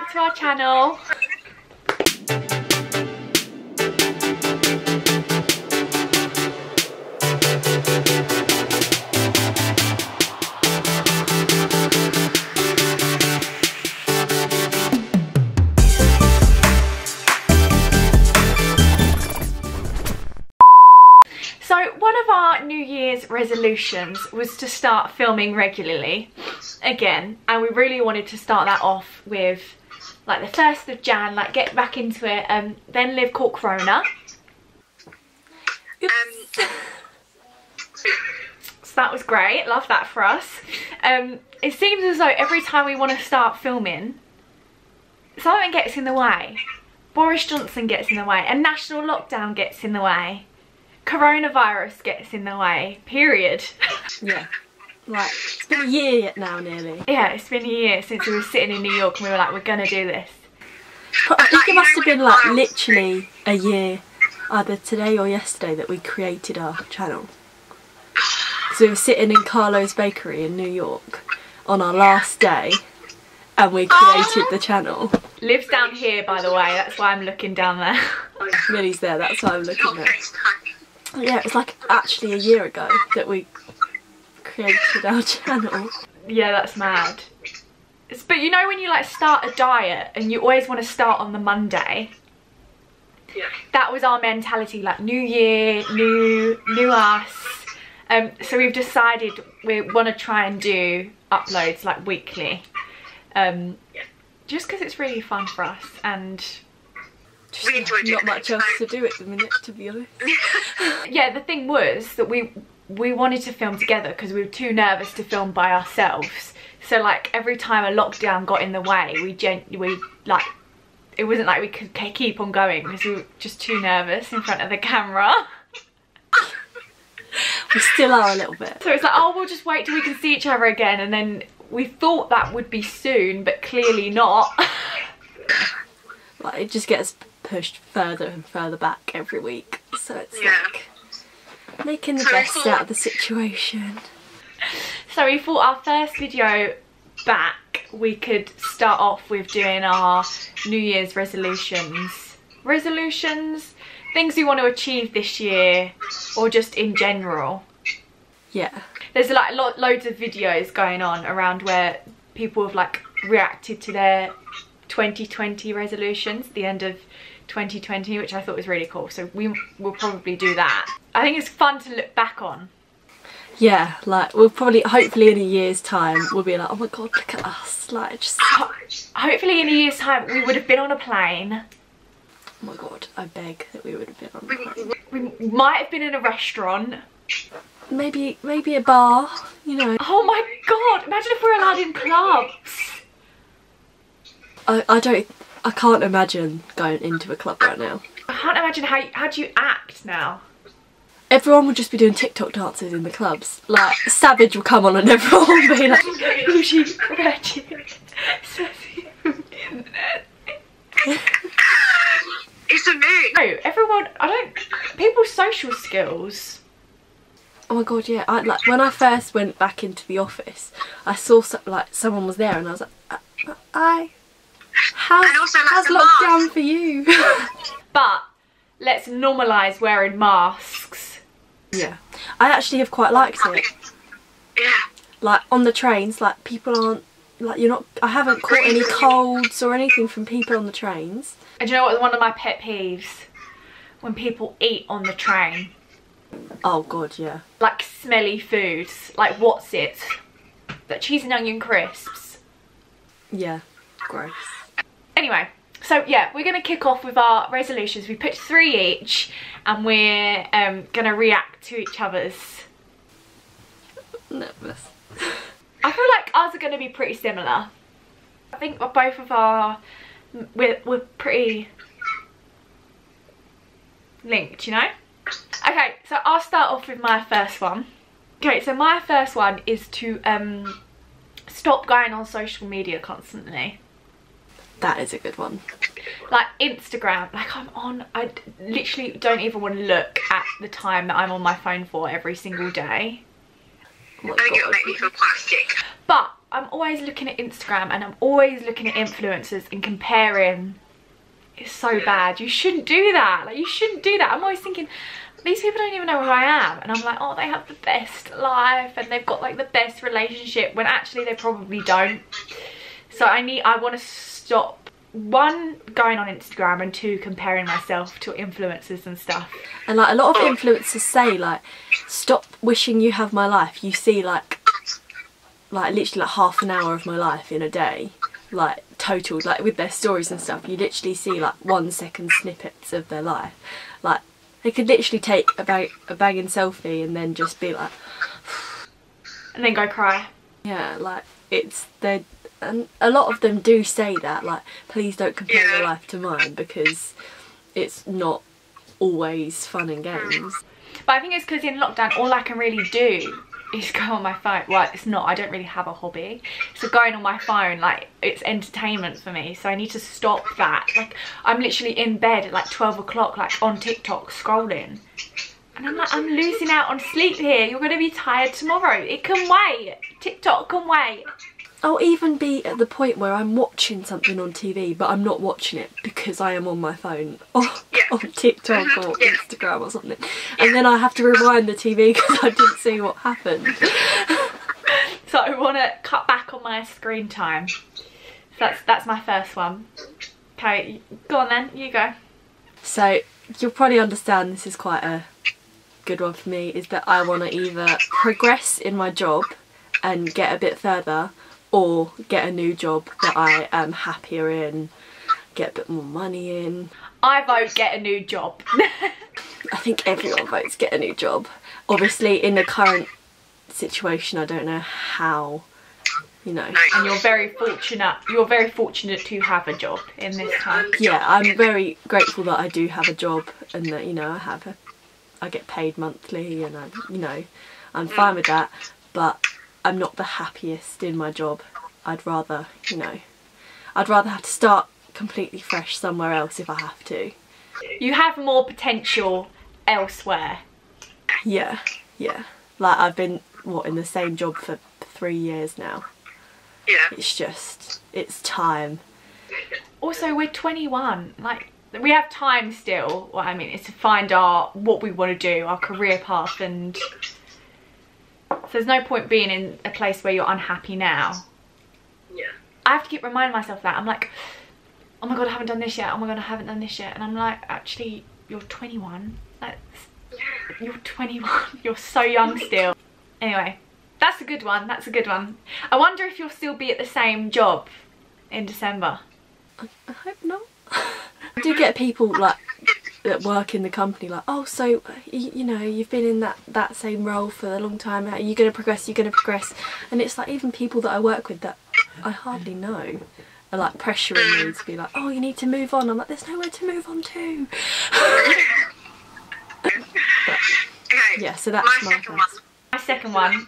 back to our channel. So one of our New Year's resolutions was to start filming regularly again, and we really wanted to start that off with like the 1st of Jan, like get back into it. Then Liv caught Corona. So that was great, love that for us. It seems as though every time we want to start filming, something gets in the way. Boris Johnson gets in the way, a national lockdown gets in the way. Coronavirus gets in the way, period. Yeah. Like, it's been a year now, nearly. Yeah, it's been a year since we were sitting in New York and we were like, we're gonna do this. But I think it must have been like literally a year, either today or yesterday, that we created our channel. So we were sitting in Carlo's Bakery in New York on our last day and we created the channel. Liv's down here, by the way, that's why I'm looking down there. Millie's there, that's why I'm looking there. Yeah, it's like actually a year ago that we created our channel. Yeah, that's mad. But you know when you like start a diet and you always want to start on the Monday? Yeah. That was our mentality, like new year, new us. So we've decided we want to try and do uploads like weekly. Just because it's really fun for us and just not much else to do at the minute, to be honest. Yeah, the thing was that we wanted to film together because we were too nervous to film by ourselves. So like every time a lockdown got in the way, we like, it wasn't like we could keep on going because we were just too nervous in front of the camera. We still are a little bit. So it's like, oh, we'll just wait till we can see each other again, and then we thought that would be soon, but clearly not. Like it just gets pushed further and further back every week, so it's like making the best out of the situation. So we thought our first video back we could start off with doing our New Year's resolutions, things we want to achieve this year or just in general. Yeah, there's like loads of videos going on around where people have like reacted to their 2020 resolutions at the end of 2020, which I thought was really cool, so we will probably do that. I think it's fun to look back on. Yeah, like we'll probably, hopefully in a year's time we'll be like, oh my god, look at us, like just hopefully in a year's time we would have been on a plane. Oh my god, I beg that we would have been on a plane. We might have been in a restaurant. Maybe a bar, you know. Oh my god, imagine if we were allowed in clubs. I can't imagine going into a club right now. I can't imagine how do you act now? Everyone would just be doing TikTok dances in the clubs. Like Savage will come on and everyone will be like, It's a mood. No, everyone, people's social skills. Oh my god, yeah. Like when I first went back into the office, I saw like someone was there and I was like, how's lockdown for you? But let's normalise wearing masks. Yeah, I actually have quite liked it. Yeah. Like on the trains, like people aren't, like I haven't caught any colds or anything from people on the trains. And do you know what one of my pet peeves? When people eat on the train. Oh god, yeah. Like smelly foods, like what's it? Like cheese and onion crisps. Yeah, gross. Anyway, so yeah, we're going to kick off with our resolutions. We picked 3 each and we're going to react to each other's. Nervous. I feel like ours are going to be pretty similar. I think both of our, we're pretty linked, you know? Okay, so I'll start off with my first one. Okay, so my first one is to stop going on social media constantly. That is a good one. Like Instagram, like I literally don't even want to look at the time that I'm on my phone for every single day. I think it'll make me feel plastic. But I'm always looking at Instagram and I'm always looking at influencers and comparing. It's so bad. You shouldn't do that. Like, you shouldn't do that. I'm always thinking, these people don't even know who I am, and I'm like, oh, they have the best life and they've got like the best relationship, when actually they probably don't. So I want to stop, one, going on Instagram, and two, comparing myself to influencers and stuff. And like a lot of influencers say, like, stop wishing you have my life. You see like literally like half an hour of my life in a day, like total, like with their stories and stuff. You literally see like 1 second snippets of their life. Like, they could literally take a banging selfie and then just be like, and then go cry. Yeah, like and a lot of them do say that, like, please don't compare your life to mine, because it's not always fun and games. But I think it's because in lockdown all I can really do is go on my phone. Well, it's not, I don't really have a hobby, so going on my phone, like, it's entertainment for me, so I need to stop that. Like, I'm literally in bed at like 12 o'clock, like on TikTok scrolling, and I'm like, I'm losing out on sleep here. You're gonna be tired tomorrow. It can wait. TikTok can wait. I'll even be at the point where I'm watching something on TV, but I'm not watching it because I am on my phone or on TikTok or Instagram or something. And then I have to rewind the TV because I didn't see what happened. So I want to cut back on my screen time. So that's my first one. Okay, go on then, you go. So you'll probably understand this is quite a good one for me, is that I want to either progress in my job and get a bit further, or get a new job that I am happier in, get a bit more money in. I vote get a new job. I think everyone votes get a new job. Obviously in the current situation I don't know how, you know. And you're very fortunate to have a job in this time. Yeah, I'm very grateful that I do have a job, and that, you know, I get paid monthly, and I'm fine with that, but I'm not the happiest in my job. I'd rather have to start completely fresh somewhere else if I have to. You have more potential elsewhere. Yeah. Like, I've been, in the same job for 3 years now. Yeah. It's time. Also, we're 21. Like, we have time still. What I mean is to find what we want to do, our career path, and so there's no point being in a place where you're unhappy now. Yeah. I have to keep reminding myself that. I'm like, oh my god, I haven't done this yet. Oh my god, I haven't done this yet. And I'm like, actually, you're 21. You're 21. You're so young still. Anyway, that's a good one. That's a good one. I wonder if you'll still be at the same job in December. I hope not. I do get people like that work in the company like, oh, so you know, you've been in that same role for a long time, are you going to progress, and it's like, even people that I work with that I hardly know are like pressuring me to be like, oh, you need to move on. I'm like, there's nowhere to move on to. But, yeah, so that's my second one.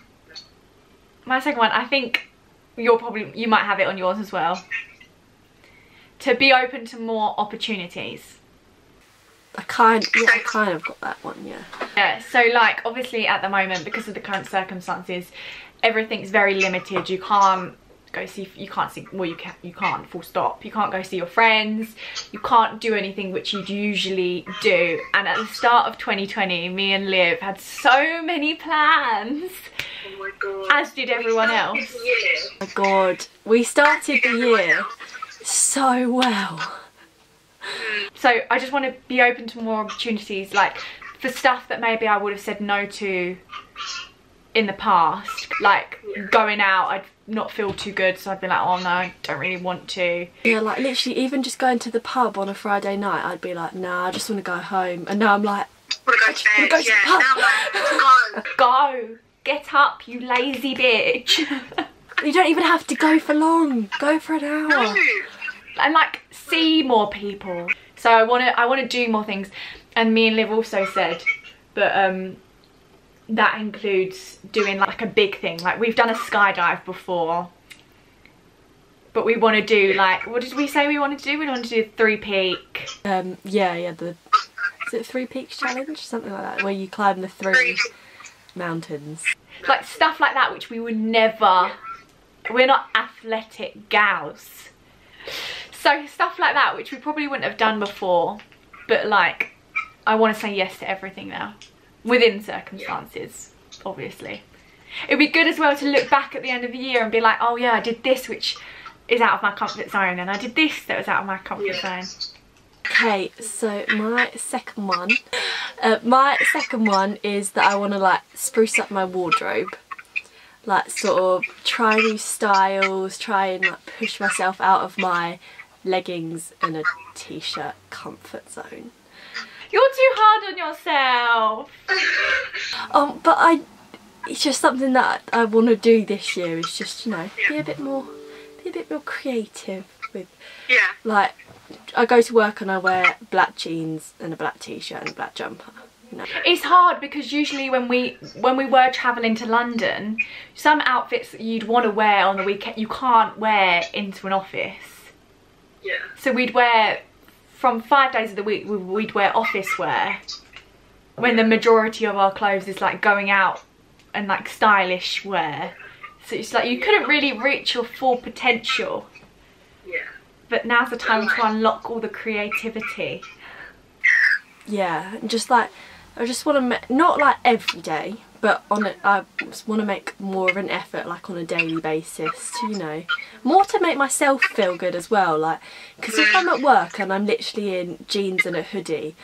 My second one, I think you might have it on yours as well. To be open to more opportunities. I kind of got that one, yeah. Yeah, so like, obviously at the moment, because of the current circumstances, everything's very limited. You can't full stop. You can't go see your friends. You can't do anything which you'd usually do. And at the start of 2020, me and Liv had so many plans. Oh my god. As did everyone else. Oh my god. We started the year so well. So I just want to be open to more opportunities, like for stuff that maybe I would have said no to in the past, like going out, I'd not feel too good, so I'd be like, oh no, I don't really want to. Yeah, like literally even just going to the pub on a Friday night, I'd be like, nah, I just want to go home. And now I'm like, I want to go to bed, yeah. Now I'm like, go, get up, you lazy bitch. You don't even have to go for long, go for an hour. No. And like, see more people. So I want to do more things. And me and Liv also said that that includes doing like a big thing. Like, we've done a skydive before, but we want to do like, what did we say we wanted to do? We wanted to do a 3-peak. Yeah, is it 3 Peaks challenge? Something like that, where you climb the 3 mountains. Like stuff like that, which we would never we're not athletic gals. So stuff like that, which we probably wouldn't have done before, but like, I want to say yes to everything now, within circumstances, obviously. It'd be good as well to look back at the end of the year and be like, oh yeah, I did this, which is out of my comfort zone, and I did this that was out of my comfort zone. Okay, so my second one is that I want to like spruce up my wardrobe, like sort of try new styles, try and like push myself out of my leggings and a t-shirt comfort zone. You're too hard on yourself. But it's just something that I want to do this year, is just, you know, be a bit more creative with, like, I go to work and I wear black jeans and a black t-shirt and a black jumper. You know. It's hard because usually when we were travelling to London, some outfits that you'd want to wear on the weekend you can't wear into an office. Yeah. So we'd wear, from 5 days of the week, we'd wear office wear, when the majority of our clothes is like going out and like stylish wear. So it's like you couldn't really reach your full potential. Yeah. But now's the time to unlock all the creativity. Yeah, just like, I just want to, not like every day, but I just want to make more of an effort, like on a daily basis, to, you know, more to make myself feel good as well. Like, because if I'm at work and I'm literally in jeans and a hoodie,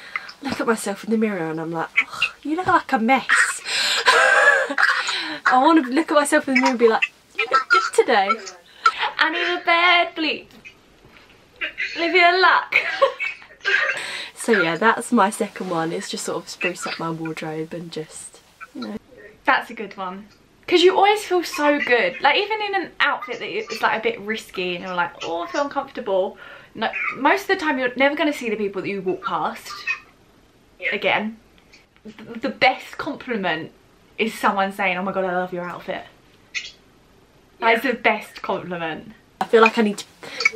I look at myself in the mirror and I'm like, oh, you look like a mess. I want to look at myself in the mirror and be like, you look good today. I need a bed, please. Live your luck. So yeah, that's my second one. It's just sort of spruce up my wardrobe and just, you know. That's a good one. Because you always feel so good. Like, even in an outfit that is like a bit risky and you're like, oh, I feel uncomfortable. No, most of the time you're never going to see the people that you walk past again. The best compliment is someone saying, oh my god, I love your outfit. That is the best compliment. I feel like I need to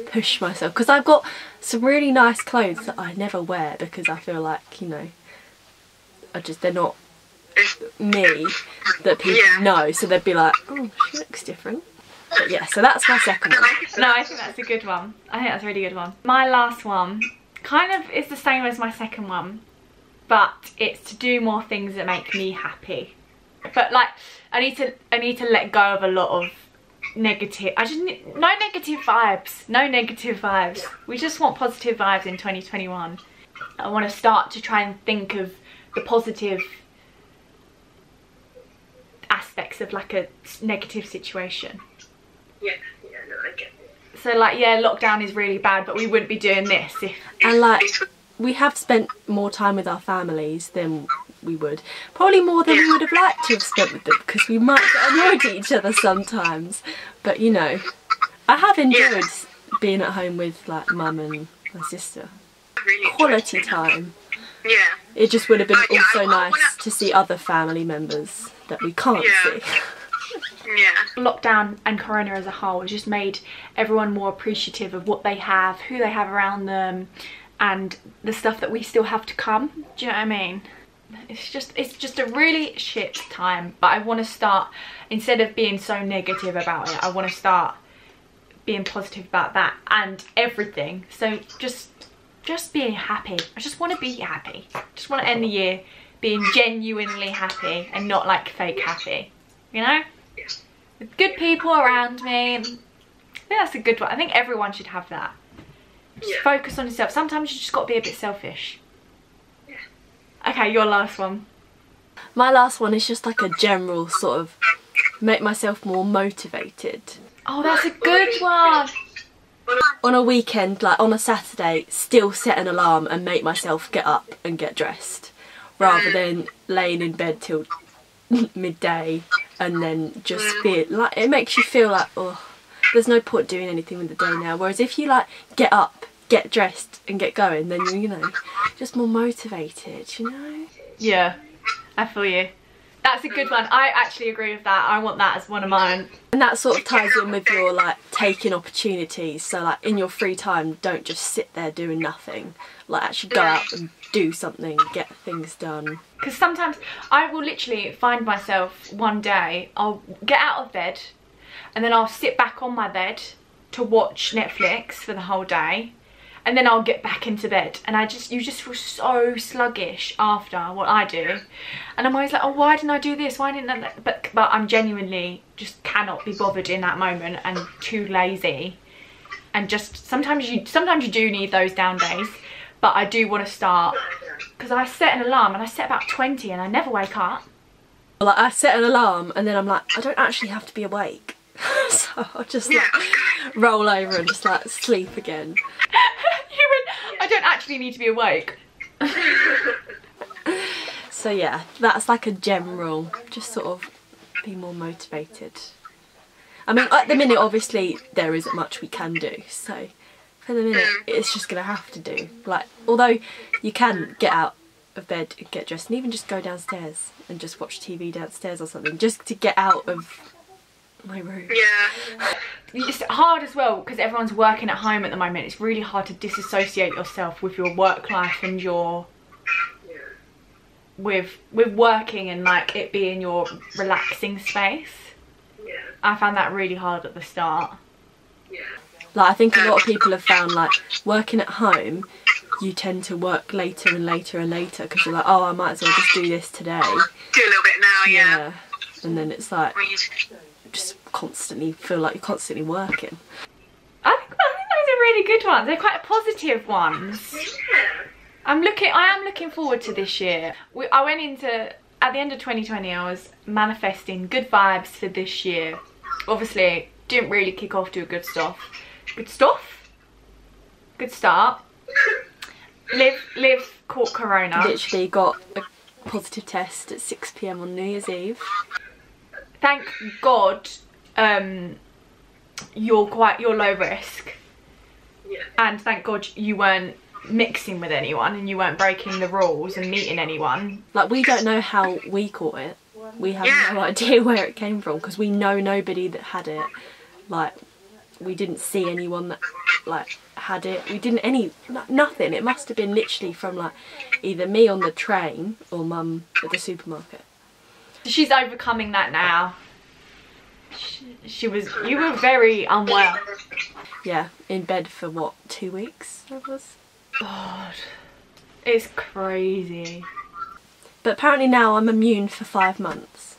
push myself, because I've got some really nice clothes that I never wear, because I feel like, you know, they're not me that people know, so they'd be like, oh, she looks different. But yeah, so that's my second one. No, I think that's a good one. I think that's a really good one. My last one kind of is the same as my second one, but it's to do more things that make me happy. But like, I need to let go of a lot of negative. No negative vibes. We just want positive vibes in 2021. I want to start to try and think of the positive aspects of like a negative situation. Yeah, no, I get it. So like, yeah, lockdown is really bad, but we wouldn't be doing this if... And like, we have spent more time with our families than we would. Probably more than we would have liked to have spent with them, because we might get annoyed at each other sometimes. But you know, I have enjoyed being at home with like mum and my sister. Really quality time. Yeah. It just would have been also nice to see other family members that we can't see. Yeah. Lockdown and Corona as a whole has just made everyone more appreciative of what they have, who they have around them, and the stuff that we still have to come. Do you know what I mean? It's just a really shit time, but I want to start, instead of being so negative about it, I want to start being positive about that and everything. So just being happy. I just want to be happy. Just want to end the year being genuinely happy and not like fake happy, you know? With good people around me. I think that's a good one. I think everyone should have that. Just focus on yourself. Sometimes you just got to be a bit selfish. Okay, your last one. My last one is just like a general sort of make myself more motivated. Oh, that's a good one. On a weekend, like on a Saturday, still set an alarm and make myself get up and get dressed, rather than laying in bed till midday and then just feel like, it makes you feel like, oh, there's no point doing anything with the day now. Whereas if you like get up, get dressed and get going, then you're, you know, just more motivated, you know? Yeah, I feel you. That's a good one. I actually agree with that. I want that as one of mine. And that sort of ties in with your like taking opportunities. So like in your free time, don't just sit there doing nothing. Like actually go out and do something, get things done. Because sometimes I will literally find myself one day, I'll get out of bed, and then I'll sit back on my bed to watch Netflix for the whole day, and then I'll get back into bed, and you just feel so sluggish after what I do, and I'm always like, oh, why didn't I do this, why didn't I, but I'm genuinely just cannot be bothered in that moment and too lazy, and just sometimes you do need those down days. But I do want to start, because I set an alarm and I set about 20 and I never wake up. Like, I set an alarm and then I'm like, I don't actually have to be awake. So I'll just like roll over and just like sleep again. I don't actually need to be awake. So yeah, that's like a general, just sort of be more motivated. I mean, at the minute, obviously, there isn't much we can do, so for the minute, it's just gonna have to do. Like, although you can get out of bed and get dressed and even just go downstairs and just watch TV downstairs or something, just to get out of my room. Yeah. It's hard as well because everyone's working at home at the moment. It's really hard to disassociate yourself with your work life and your with working and like it being your relaxing space. Yeah. I found that really hard at the start. Yeah. Like, I think a lot of people have found, like, working at home, you tend to work later and later and later because you're like, oh, I might as well just do this today. Do a little bit now, yeah. And then it's like, just constantly feel like you're constantly working. I think those are really good ones. They're quite positive ones. Yeah. I am looking forward to this year. I went into, at the end of 2020, I was manifesting good vibes for this year. Obviously, didn't really kick off to a good stuff. Good stuff? Good start. Liv caught corona. Literally got a positive test at 6 PM on New Year's Eve. Thank God you're low risk. Yeah. And thank God you weren't mixing with anyone and you weren't breaking the rules and meeting anyone. Like, we don't know how we caught it. We have no idea where it came from because we know nobody that had it. Like, we didn't see anyone that like had it. We didn't nothing. It must have been literally from like either me on the train or Mum at the supermarket. She's overcoming that now. You were very unwell. Yeah, in bed for what, 2 weeks I was? God, it's crazy. But apparently now I'm immune for 5 months.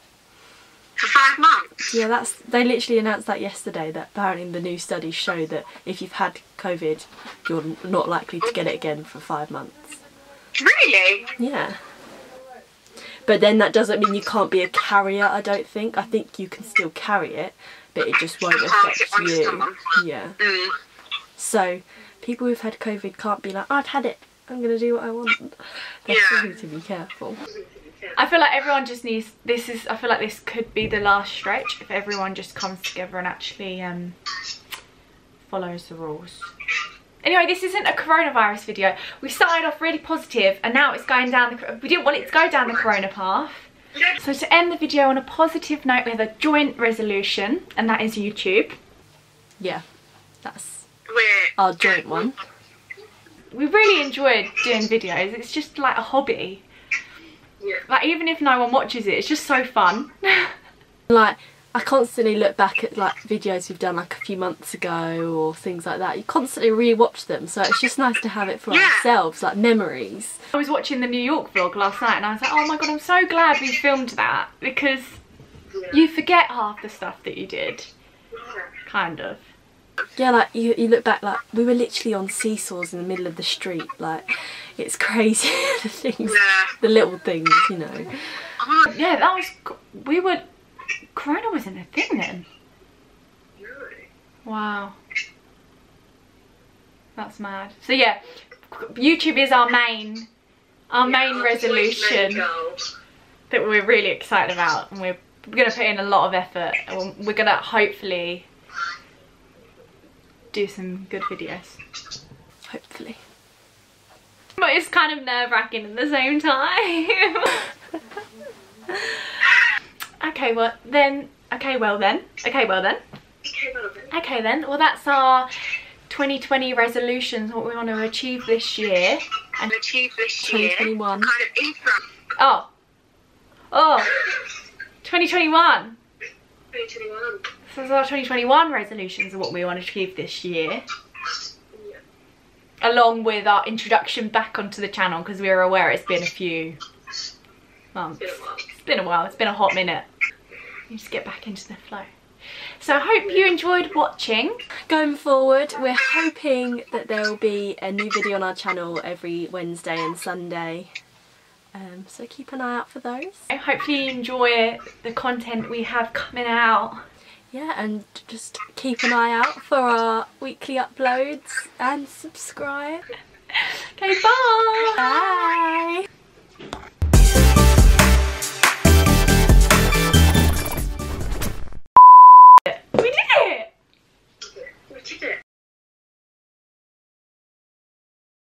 For 5 months? Yeah, they literally announced that yesterday, that apparently the new studies show that if you've had COVID, you're not likely to get it again for 5 months. Really? Yeah. But then that doesn't mean you can't be a carrier, I don't think. I think you can still carry it, but it just won't affect you. Yeah. Mm. So people who've had COVID can't be like, oh, I've had it, I'm going to do what I want. They still need to be careful. I feel like everyone just needs, I feel like this could be the last stretch if everyone just comes together and actually follows the rules. Anyway, this isn't a coronavirus video. We started off really positive and now it's going down we didn't want it to go down the corona path. So to end the video on a positive note, we have a joint resolution, and that is YouTube. Yeah, that's our joint one. We really enjoyed doing videos. It's just like a hobby. Yeah. Like, even if no one watches it, it's just so fun. Like, I constantly look back at like videos we've done like a few months ago or things like that. You constantly re-watch them, so it's just nice to have it for ourselves, like memories. I was watching the New York vlog last night and I was like, oh my god, I'm so glad we filmed that, because you forget half the stuff that you did. Kind of. Yeah, like you look back, like we were literally on seesaws in the middle of the street. Like, it's crazy, the things, the little things, you know. Yeah, that was, Corona wasn't a thing then. Wow. That's mad. So yeah, YouTube is our main resolution that we're really excited about, and we're going to put in a lot of effort, and we're going to hopefully do some good videos. Hopefully. But it's kind of nerve-wracking at the same time. Okay, well then. Well, that's our 2020 resolutions, what we want to achieve this year. And 2021. Kind of intro. Oh, 2021. 2021. So our 2021 resolutions are what we wanted to keep this year. Yeah. Along with our introduction back onto the channel, because we were aware it's been a few months. It's been a while. It's been a hot minute. You just get back into the flow. So I hope you enjoyed watching. Going forward, we're hoping that there will be a new video on our channel every Wednesday and Sunday. So keep an eye out for those. Hopefully you enjoy the content we have coming out. Yeah, and just keep an eye out for our weekly uploads and subscribe. Okay, bye!